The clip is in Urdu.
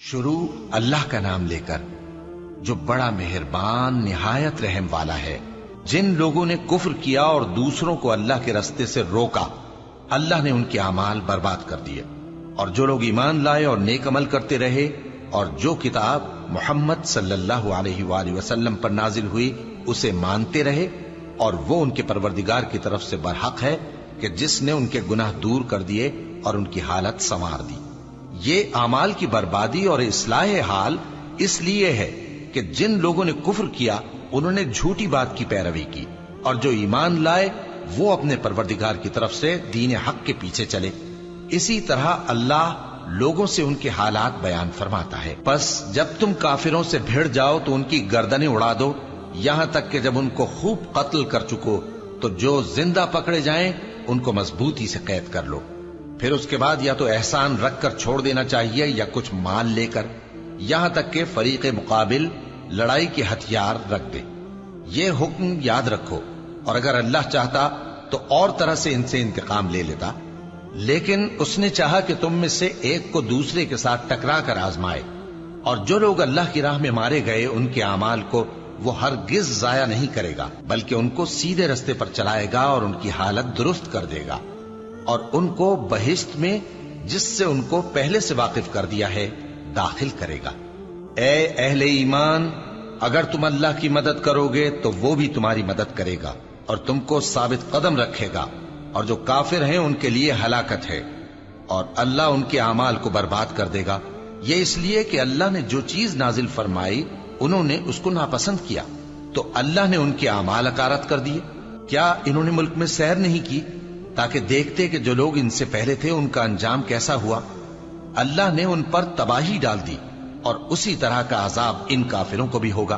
شروع اللہ کا نام لے کر جو بڑا مہربان نہایت رحم والا ہے۔ جن لوگوں نے کفر کیا اور دوسروں کو اللہ کے رستے سے روکا، اللہ نے ان کے اعمال برباد کر دیے، اور جو لوگ ایمان لائے اور نیک عمل کرتے رہے اور جو کتاب محمد صلی اللہ علیہ وآلہ وسلم پر نازل ہوئی اسے مانتے رہے، اور وہ ان کے پروردگار کی طرف سے برحق ہے کہ جس نے ان کے گناہ دور کر دیے اور ان کی حالت سنوار دی۔ یہ اعمال کی بربادی اور اصلاح حال اس لیے ہے کہ جن لوگوں نے کفر کیا انہوں نے جھوٹی بات کی پیروی کی، اور جو ایمان لائے وہ اپنے پروردگار کی طرف سے دین حق کے پیچھے چلے۔ اسی طرح اللہ لوگوں سے ان کے حالات بیان فرماتا ہے۔ پس جب تم کافروں سے بھیڑ جاؤ تو ان کی گردنیں اڑا دو، یہاں تک کہ جب ان کو خوب قتل کر چکو تو جو زندہ پکڑے جائیں ان کو مضبوطی سے قید کر لو۔ پھر اس کے بعد یا تو احسان رکھ کر چھوڑ دینا چاہیے یا کچھ مال لے کر، یہاں تک کہ فریق مقابل لڑائی کے ہتھیار رکھ دے۔ یہ حکم یاد رکھو، اور اگر اللہ چاہتا تو اور طرح سے ان سے انتقام لے لیتا، لیکن اس نے چاہا کہ تم میں سے ایک کو دوسرے کے ساتھ ٹکرا کر آزمائے، اور جو لوگ اللہ کی راہ میں مارے گئے ان کے اعمال کو وہ ہرگز ضائع نہیں کرے گا، بلکہ ان کو سیدھے رستے پر چلائے گا اور ان کی حالت درست کر دے گا، اور ان کو بہشت میں جس سے ان کو پہلے سے واقف کر دیا ہے داخل کرے گا۔ اے اہل ایمان، اگر تم اللہ کی مدد کرو گے تو وہ بھی تمہاری مدد کرے گا اور تم کو ثابت قدم رکھے گا، اور جو کافر ہیں ان کے لیے ہلاکت ہے، اور اللہ ان کے اعمال کو برباد کر دے گا۔ یہ اس لیے کہ اللہ نے جو چیز نازل فرمائی انہوں نے اس کو ناپسند کیا، تو اللہ نے ان کے اعمال اکارت کر دیے۔ کیا انہوں نے ملک میں سیر نہیں کی تاکہ دیکھتے کہ جو لوگ ان سے پہلے تھے ان کا انجام کیسا ہوا؟ اللہ نے ان پر تباہی ڈال دی، اور اسی طرح کا عذاب ان کافروں کو بھی ہوگا۔